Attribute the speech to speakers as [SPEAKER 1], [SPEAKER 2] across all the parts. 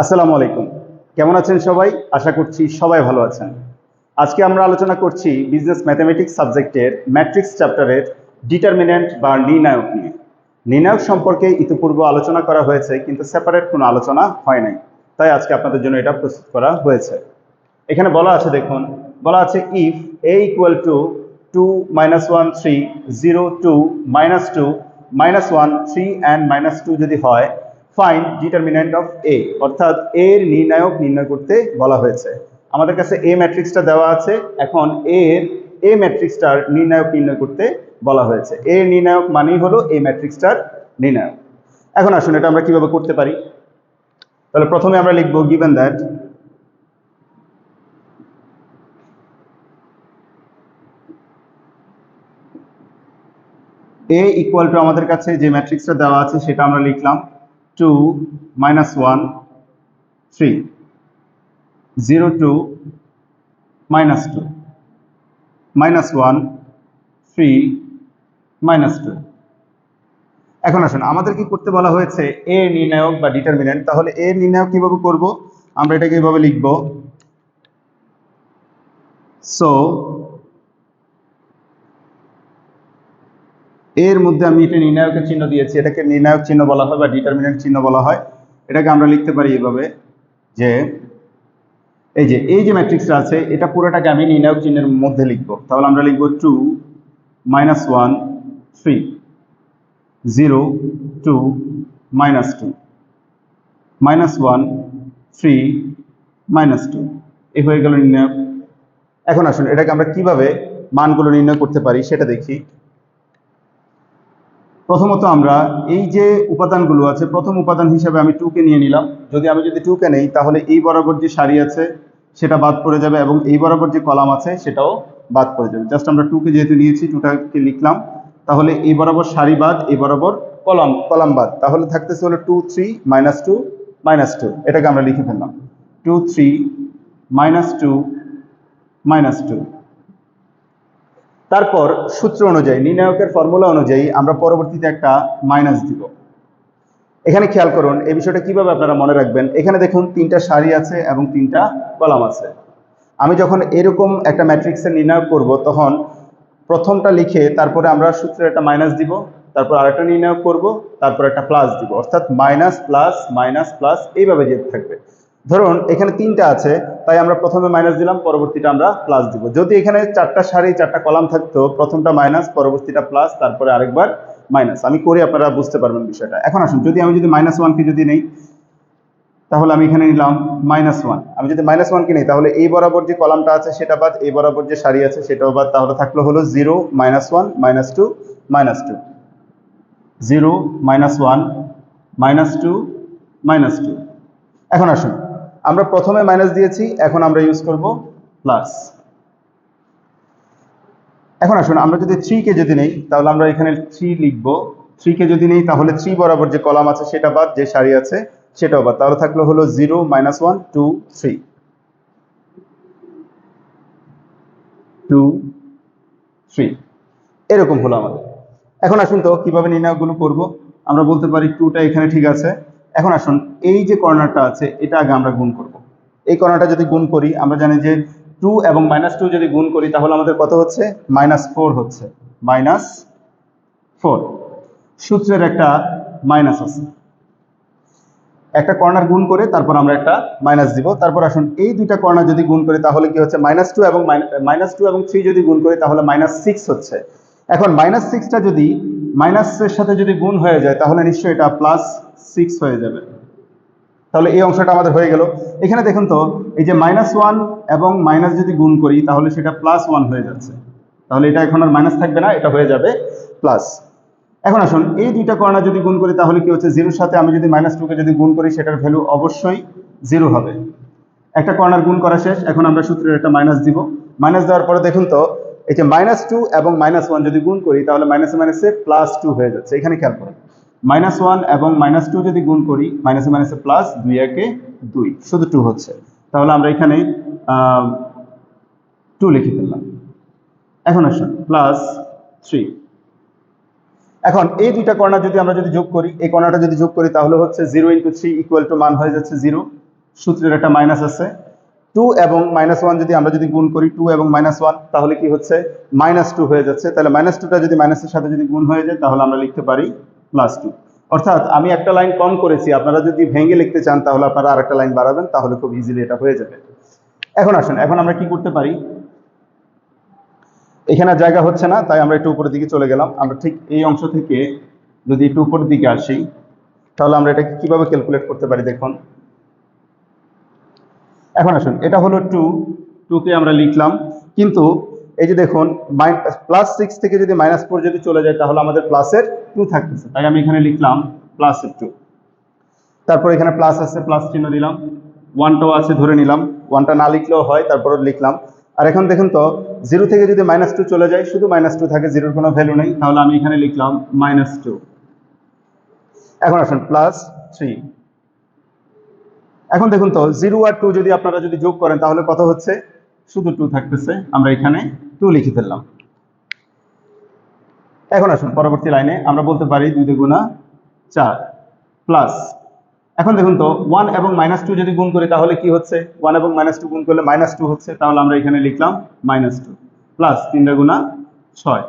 [SPEAKER 1] আসসালামু আলাইকুম। কেমন আছেন সবাই? আশা করছি সবাই ভালো আছেন। আজকে আমরা আলোচনা করছি বিজনেস ম্যাথমেটিক্স সাবজেক্টের ম্যাট্রিক্স চ্যাপ্টারের ডিটারমিন্যান্ট বা নির্ণায়ক নিয়ে। নির্ণায়ক সম্পর্কে ইতিপূর্বে আলোচনা করা হয়েছে, কিন্তু সেপারেট কোনো আলোচনা হয় নাই, তাই আজকে আপনাদের জন্য এটা প্রস্তুত করা হয়েছে। এখানে বলা আছে, দেখুন বলা আছে if a equal to 2 -1 3 0 2 -2 -1 3 and -2 যদি হয়, ফাইন্ড ডিটারমিন্যান্ট অফ a, অর্থাৎ a এর নির্ণায়ক নির্ণয় করতে বলা হয়েছে। আমাদের কাছে a ম্যাট্রিক্সটা দেওয়া আছে, এখন a এর a ম্যাট্রিক্সটার নির্ণায়ক নির্ণয় করতে বলা হয়েছে। a এর নির্ণায়ক মানেই হলো a ম্যাট্রিক্সটার নির্ণায়ক। এখন আসুন এটা আমরা কিভাবে করতে পারি। তাহলে প্রথমে আমরা লিখব given that a equal to, আমাদের কাছে যে ম্যাট্রিক্সটা দেওয়া আছে সেটা আমরা লিখলাম 2 -1 3 0 2 -2 -1 3 -2। এখন আসুন আমাদের কি করতে বলা হয়েছে, a এর নির্ণায়ক বা ডিটারমিন্যান্ট। তাহলে a এর নির্ণায়ক কিভাবে করব, আমরা এটাকে এইভাবে লিখব। সো এর মধ্যে আমি এটা নির্ণায়কের চিহ্ন দিয়েছি, এটাকে নির্ণায়ক চিহ্ন বলা হয় বা ডিটারমিন্যান্ট চিহ্ন বলা হয়। এটাকে আমরা লিখতে পারি এভাবে যে এই যে ম্যাট্রিক্সটা আছে এটা পুরোটাকে আমি নির্ণায়ক চিহ্নের মধ্যে লিখব। তাহলে আমরা লিখব 2 -1 3 0 2 -2 -1 3 -2। এই হয়ে গেল নির্ণায়ক। এখন আসুন এটাকে আমরা কিভাবে মানগুলো নির্ণয় করতে পারি সেটা দেখি। প্রথমত আমরা এই যে উপাদানগুলো আছে, প্রথম উপাদান হিসেবে আমি 2 কে নিয়ে নিলাম। যদি 2 কে নেই তাহলে এই বরাবর যে সারি আছে সেটা বাদ পড়ে যাবে এবং এই বরাবর যে কলাম আছে সেটাও বাদ পড়ে যাবে। জাস্ট আমরা 2 কে যেহেতু নিয়েছি 2টাকে লিখলাম, তাহলে এই বরাবর সারি বাদ, এই বরাবর কলাম বাদ, তাহলে থাকতেছে হলো 2 3 -2 -2। এটাকে আমরা লিখে ফেললাম 2 3 -2 -2। তারপর সূত্র অনুযায়ী, নির্ণায়কের ফর্মুলা অনুযায়ী আমরা পরবর্তীতে একটা মাইনাস দিব। এখানে খেয়াল করুন এই বিষয়টা কিভাবে আপনারা মনে রাখবেন। এখানে দেখুন 3টা সারি আছে এবং 3টা কলাম আছে। আমি যখন এরকম একটা ম্যাট্রিক্সের নির্ণয় করব তখন প্রথমটা লিখে তারপরে আমরা সূত্রে একটা মাইনাস দিব, তারপর আরেকটা নির্ণয় করব, তারপর একটা প্লাস দিব, অর্থাৎ মাইনাস প্লাস এইভাবে যেতে থাকবে। ধরুন এখানে 3টা আছে, তাই আমরা প্রথমে মাইনাস দিলাম, পরবর্তীটা আমরা প্লাস দিব। যদি এখানে 4টা সারি 4টা কলাম থাকতো, প্রথমটা মাইনাস, পরবর্তীটা প্লাস, তারপরে আরেকবার মাইনাস। আমি করি, আপনারা বুঝতে পারবেন বিষয়টা। এখন আসুন আমি যদি -1 কে যদি নেই, তাহলে আমি এখানে নিলাম -1। আমি যদি -1 কে নিই তাহলে এই বরাবর যে কলামটা আছে সেটা বাদ, এই বরাবর যে সারি আছে সেটাও বাদ, তাহলে থাকলো হলো 0 -1 -2 -2 0 -1 -2 -2। এখন আসুন আমরা প্রথমে মাইনাস দিয়েছি, এখন আমরা ইউজ করব প্লাস। এখন আসুন আমরা যদি 3 কে যদি নেই তাহলে আমরা এখানে 3 লিখব। 3 কে যদি নেই তাহলে 3 বরাবর যে কলাম আছে সেটা বাদ, যে সারি আছে সেটাও বাদ, তাহলে থাকলো হলো 0 -1 2 3 2 3। এরকম হলো আমাদের। এখন আসুন তো কিভাবে নির্ণয়গুলো করব। আমরা বলতে পারি 2টা এখানে ঠিক আছে। এখন আসুন এই যে কর্নারটা আছে এটা আগে আমরা গুণ করব। এই কর্নারটা যদি গুণ করি, আমরা জানি যে 2 এবং -2 যদি গুণ করি তাহলে আমাদের কত হচ্ছে, -4 হচ্ছে, -4। সূত্রের একটা মাইনাস আছে, একটা কর্নার গুণ করে তারপর আমরা একটা মাইনাস দিব। তারপর আসুন এই দুইটা কর্নার যদি গুণ করি তাহলে কি হচ্ছে, -2 এবং 3 যদি গুণ করি তাহলে -6 হচ্ছে। এখন -6টা যদি মাইনাসের সাথে যদি গুণ হয়ে যায় তাহলে নিশ্চয়ই এটা +6 হয়ে যাবে। তাহলে এই অংশটা আমাদের হয়ে গেল। এখানে দেখুন তো এই যে -1 এবং মাইনাস যদি গুণ করি তাহলে সেটা +1 হয়ে যাচ্ছে, তাহলে এটা এখন আর মাইনাস থাকবে না, এটা হয়ে যাবে প্লাস। এখন আসুন এই দুইটা কর্নার যদি গুণ করি তাহলে কি হচ্ছে, 0-র সাথে আমি যদি -2 কে যদি গুণ করি সেটার ভ্যালু অবশ্যই 0 হবে। একটা কর্নার গুণ করা শেষ, এখন আমরা সূত্রের একটা মাইনাস দিব। মাইনাস দেওয়ার পরে দেখুন তো এই যে -2 এবং -1 যদি গুণ করি তাহলে মাইনাসে মাইনাসে +2 হয়ে যাচ্ছে। এখানে খেয়াল করুন, -1 এবং -2 যদি গুণ করি, মাইনাসে মাইনাসে প্লাস, 2 একে 2, শুধু 2 হচ্ছে। তাহলে আমরা এখানে 2 লিখে ফেললাম। এখন আসুন +3। এখন এই দুইটা কর্নার যদি আমরা যোগ করি, এই কর্নারটা যদি যোগ করি তাহলে হচ্ছে 0 × 3 = মান হয়ে যাচ্ছে 0। সূত্রের একটা মাইনাস আছে, 2 এবং -1 যদি আমরা যদি গুণ করি 2 এবং -1 তাহলে কি হচ্ছে -2 হয়ে যাচ্ছে। তাহলে -2টা যদি মাইনাসের সাথে যদি গুণ হয়ে যায় তাহলে আমরা লিখতে পারি +2। অর্থাৎ আমি একটা লাইন কম করেছি, আপনারা যদি ভেঙে লিখতে চান তাহলে আপনারা আরেকটা লাইন বাড়াবেন, তাহলে খুব ইজিলি এটা হয়ে যাবে। এখন আসুন, এখন আমরা কি করতে পারি, এখানে জায়গা হচ্ছে না তাই আমরা একটু উপরের দিকে চলে গেলাম। আমরা ঠিক এই অংশ থেকে যদি একটু উপরের দিকে আসি তাহলে আমরা এটা কিভাবে ক্যালকুলেট করতে পারি দেখুন। এখন আসুন, এটা হলো 2 কে আমরা লিখলাম, কিন্তু এই যে দেখুন +6 থেকে যদি -4 যদি চলে যায় তাহলে আমাদের প্লাসের 2 থাকতেছে, তাই আমি এখানে লিখলাম +2। তারপর এখানে প্লাস আছে, প্লাস চিহ্ন দিলাম, 1টাও আছে ধরে নিলাম, 1টা না লিখলেও হয়, তারপর লিখলাম। আর এখন দেখুন তো 0 থেকে যদি -2 চলে যায়, শুধু -2 থাকে, 0-র কোনো ভ্যালু নেই, তাহলে আমি এখানে লিখলাম -2। এখন আসুন +3। এখন দেখুন তো 0 আর 2 যদি আপনারা যদি যোগ করেন তাহলে কত হচ্ছে, শুধু 2 থাকতেছে, আমরা এখানে 2 লিখে ফেললাম। এখন আসুন পরবর্তী লাইনে আমরা বলতে পারি 2 × 4 প্লাস, এখন দেখুন তো 1 এবং -2 যদি গুণ করি তাহলে কি হচ্ছে, 1 এবং -2 গুণ করলে -2 হচ্ছে, তাহলে আমরা এখানে লিখলাম -2 প্লাস 3 × 6।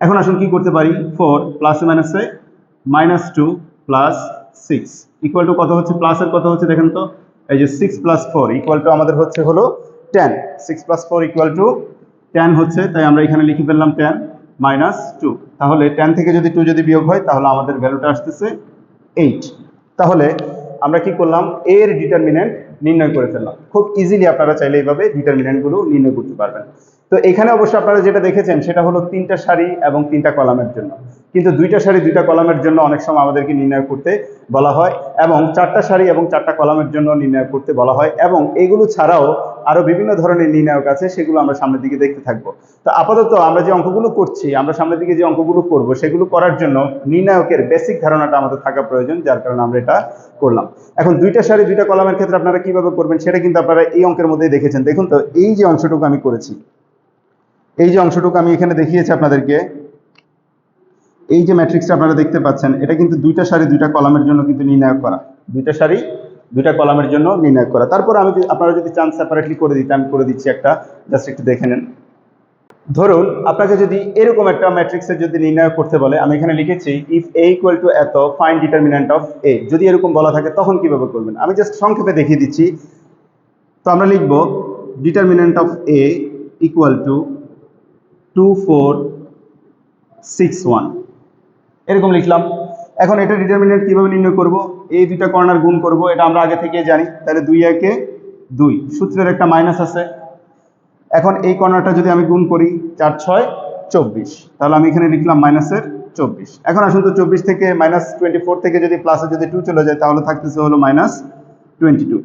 [SPEAKER 1] এখন আসুন কি করতে পারি, 4 প্লাসে মাইনাসে -2 প্লাস 6 ইকুয়াল টু কত হচ্ছে, প্লাসের কত হচ্ছে দেখেন তো, এই যে 6 + 4 ইকুয়াল টু আমাদের হচ্ছে হলো 10, 6 + 4 ইকুয়াল টু 10 হচ্ছে, তাই আমরা এখানে লিখে ফেললাম 10 -2। তাহলে 10 থেকে যদি 2 যদি বিয়োগ হয় তাহলে আমাদের ভ্যালুটা আসতেছে 8। তাহলে আমরা কি করলাম, এ এর ডিটারমিনেন্ট নির্ণয় করে ফেললাম। খুব ইজিলি আপনারা চাইলে এইভাবে ডিটারমিনেন্টগুলো নির্ণয় করতে পারবেন। তো এখানে অবশ্য আপনারা যেটা দেখেছেন সেটা হলো 3টা সারি এবং 3টা কলামের জন্য, কিন্তু 2টা সারি 2টা কলামের জন্য অনেক সময় আমাদেরকে নির্ণয় করতে বলা হয়, এবং 4টা সারি এবং 4টা কলামের জন্য নির্ণয় করতে বলা হয়, এবং এগুলো ছাড়াও আরো বিভিন্ন ধরনের নির্ণায়ক আছে, সেগুলো আমরা সামনের দিকে দেখতে থাকবো। তো আপাতত আমরা যে অঙ্কগুলো করছি, আমরা সামনের দিকে যে অঙ্কগুলো করব সেগুলো করার জন্য নির্ণায়কের বেসিক ধারণাটা আমাদের থাকা প্রয়োজন, যার কারণে আমরা এটা করলাম। এখন 2টা সারি 2টা কলামের ক্ষেত্রে আপনারা কিভাবে করবেন সেটা কিন্তু আপনারা এই অঙ্কের মধ্যেই দেখেছেন। দেখুন তো এই যে অংশটুকু আমি করেছি, এই যে অংশটুকু আমি এখানে দেখিয়েছি আপনাদেরকে, এই যে ম্যাট্রিক্সটা আপনারা দেখতে পাচ্ছেন, এটা কিন্তু 2টা সারি 2টা কলামের জন্য কিন্তু নির্ণায়ক করা, 2টা সারি 2টা কলামের জন্য নির্ণায়ক করা। তারপর আমি আপনারা যদি চান সেপারেটলি করে দিতে, আমি করে দিচ্ছি একটা, জাস্ট একটু দেখে নেন। ধরুন আপনাকে যদি এরকম একটা ম্যাট্রিক্সের যদি নির্ণয় করতে বলে, আমি এখানে লিখেছি ইফ a ইকুয়াল টু এত ফাইন্ড ডিটারমিনেন্ট অফ a, যদি এরকম বলা থাকে তখন কিভাবে করবেন আমি জাস্ট সংক্ষেপে দেখিয়ে দিচ্ছি। তো আমরা লিখব determinant of a equal to 2461, এরকম লিখলাম। এখন এটা ডিটারমিনেন্ট কিভাবে নির্ণয় করব, এই দুইটা কর্নার গুণ করব, এটা আমরা আগে থেকে জানি, তাহলে 2 একে 2, সূত্রের একটা মাইনাস আছে। এখন এই কর্নারটা যদি আমি গুণ করি 4 6 24, তাহলে আমি এখানে লিখলাম -24। এখন আসুন তো 24 থেকে -24 থেকে যদি প্লাসে যদি 2 চলে যায় তাহলে থাকতেছে হলো -22।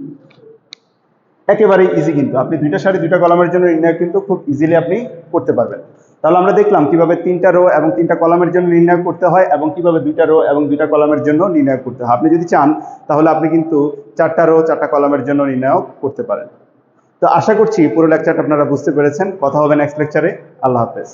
[SPEAKER 1] একেবারে ইজি, কিন্তু আপনি 2টা সারি 2টা কলামের জন্য নির্ণয় কিন্তু খুব ইজিলি আপনি করতে পারবেন। তাহলে আমরা দেখলাম কিভাবে 3টা রো এবং 3টা কলামের জন্য নির্ণয় করতে হয়, এবং কিভাবে 2টা রো এবং 2টা কলামের জন্য নির্ণয় করতে হয়। আপনি যদি চান তাহলে আপনি কিন্তু 4টা রো 4টা কলামের জন্য নির্ণয় করতে পারেন। তো আশা করছি পুরো লেকচারটা আপনারা বুঝতে পেরেছেন। কথা হবে নেক্সট লেকচারে। আল্লাহ হাফেজ।